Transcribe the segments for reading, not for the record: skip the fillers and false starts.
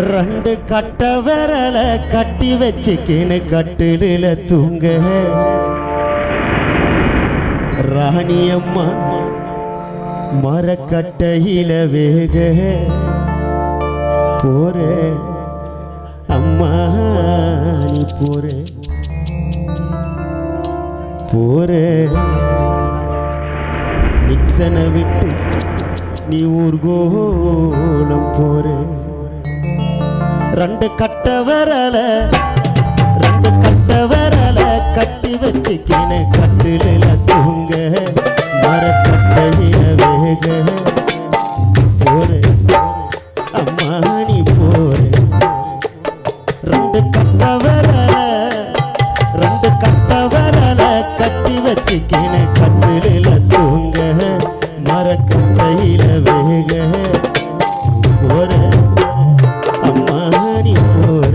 ரெண்டு கட்ட விரல கட்டி வச்சுக்கின்னு கட்டில தூங்க ராணியம்மா மரக்கட்டையில வேக போற அம்மா நீ போற நிக்சனை விட்டு நீ ஊர்கோலம் போற ரெண்டு கட்ட விரல கட்டி வச்சுக்கின கட்டில தூங்க மரக்கட்டையில வேக போற அம்மா நீ போற ரெண்டு கட்ட விரல கட்டி வச்சுக்கின கட்டில தூங்க மரக்கட்டையில வேக போற அம்மா நீ போற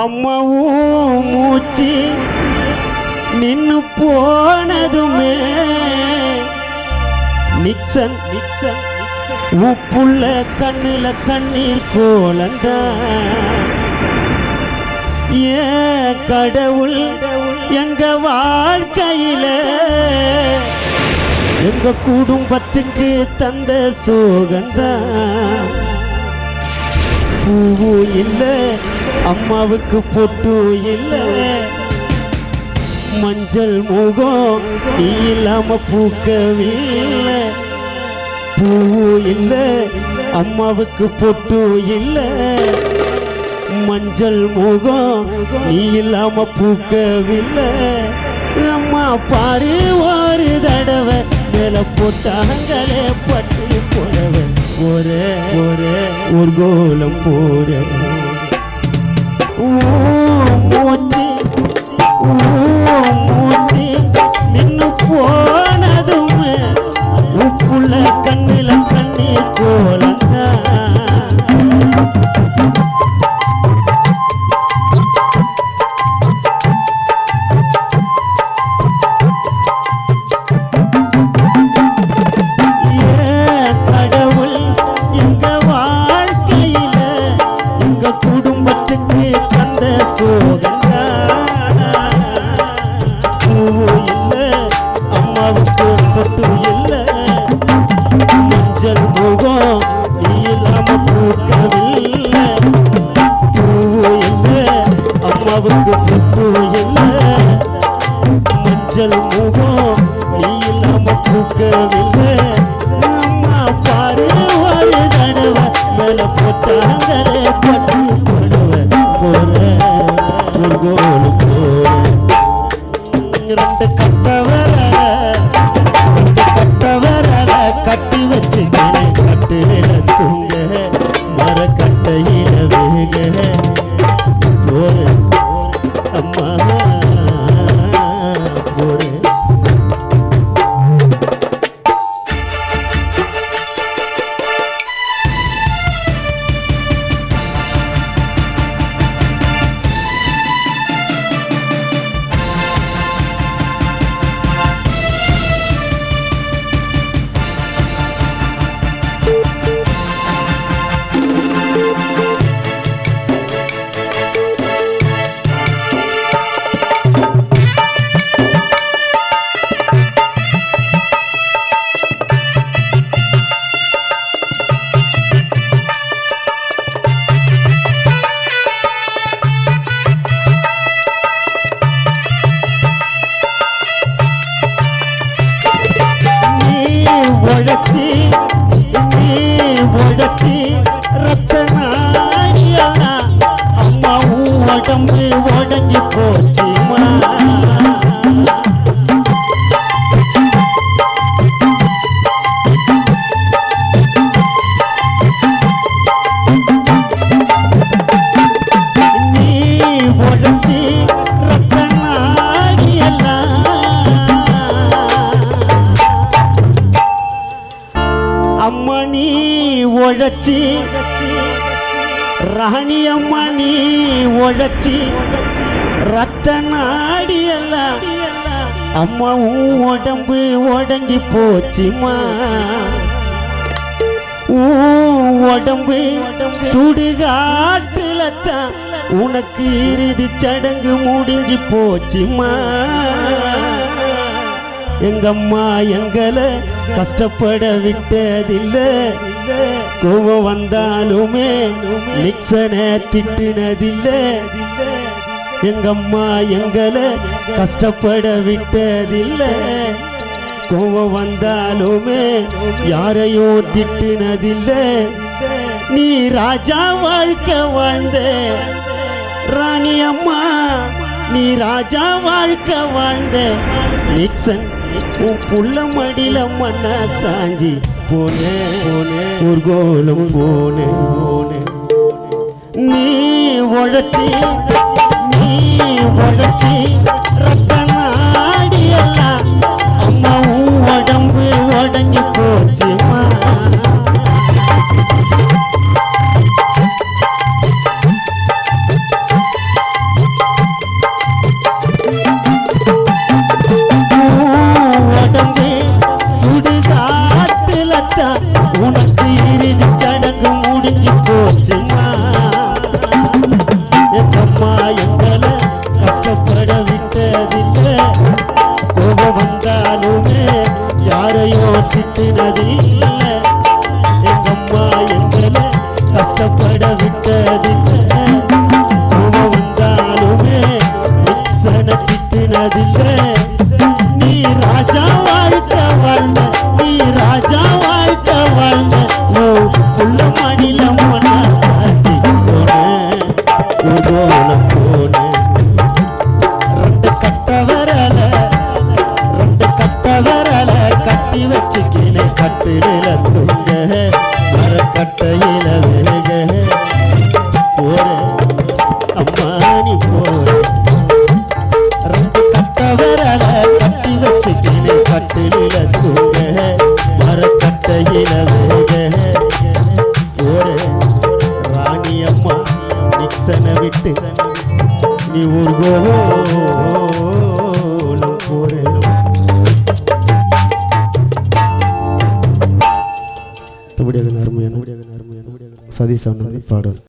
அம்மாவும் மூச்சு நின்னு போனதுமே நிக்சன் உப்புள்ள கண்ணுல கண்ணீர் கோலந்தா ஏன் கடவுள் எங்க வாழ்க்கையில எங்க குடும்பத்துக்கு தந்த சோகந்தான் பூவு இல்ல அம்மாவுக்கு பொட்டு இல்ல மஞ்சள் முகம் நீ இல்லாம பூக்கவில்லை பூவு இல்ல அம்மாவுக்கு பொட்டு இல்ல மஞ்சள் முகம் நீ இல்லாம பூக்கவில்லை அம்மா பாரு ஒரு தடவை மேல போட்டாங்களே பட்டு போறவ ஒரு கோலம் போற மூச்சு நின்னு போனதும் உப்புள்ள கண்ணில கண்ணீர் கோலந்தா கடவுள் எங்க வாழ்க்கையில எங்க குடும்பத்துக்கு தந்த சோகந்தா பூவு இல்ல அம்மாவுக்கு பொட்டு இல்ல உழைச்சி நீ உழைச்சி ரத்த நாடியெல்லாம் அம்மா உடம்பு உடஞ்சி போச்சுமா உழைச்சி ராணி அம்மா நீ உழைச்சி ரத்த நாடியெல்லாம் அம்மா உடம்பு உடஞ்சி போச்சுமா உடம்பு சுடுகாட்டுல தான் உனக்கு இறுதி சடங்கு முடிஞ்சு போச்சுமா எங்கம்மா எங்களை கஷ்டப்பட விட்டதில்லை கோபம் வந்தாலுமே நிக்சனை திட்டினதில்லை எங்கம்மா எங்களை கஷ்டப்பட விட்டதில்லை கோபம் வந்தாலுமே யாரையும் திட்டினதில்லை நீ ராஜா வாழ்க்கை வாழ்ந்த ராணி அம்மா நீ ராஜா வாழ்க்கை வாழ்ந்த நிக்சன் புள்ள மடியில மண்ண சாஞ்சி போனே ஊர்கோலம் போனே நீ உழைச்சி ரத்த நாடியெல்லாம் அம்மா உடம்பு உடஞ்சி போச்சுமா உனக்கு இறுதி சடங்கு முடிஞ்சு போச்சுமா எங்கம்மா எங்களை கஷ்டப்பட விட்டதில்லை கோபம் வந்தாலுமே யாரையும் திட்டினதில்லை எங்கம்மா எங்களை கஷ்டப்பட விட்டதில்லை கோபம் வந்தாலுமே நிக்சனை திட்டினதில்லை நீ ராஜா வாழ்க்கை வாழ்ந்த நீ ராஜா வாழ்க்கை வாழ்ந்த உள்ள மடியில மண்ணா சாஞ்சி போனேன் ரெண்டு கட்ட வரல கட்டி வச்சுக்கினே கட்டில தூங்க மரக்கட்டையில வேக போற அம்மா நீ போற ரெண்டு கட்ட வரல கட்டி வச்சுக்கினே கட்டில தூங்க மரக்கட்டையில வேக போற ராணி அம்மா நிக்சனை விட்டு நீ ஊர்கோலம் போற அருமையான சதீஷ் பாடல்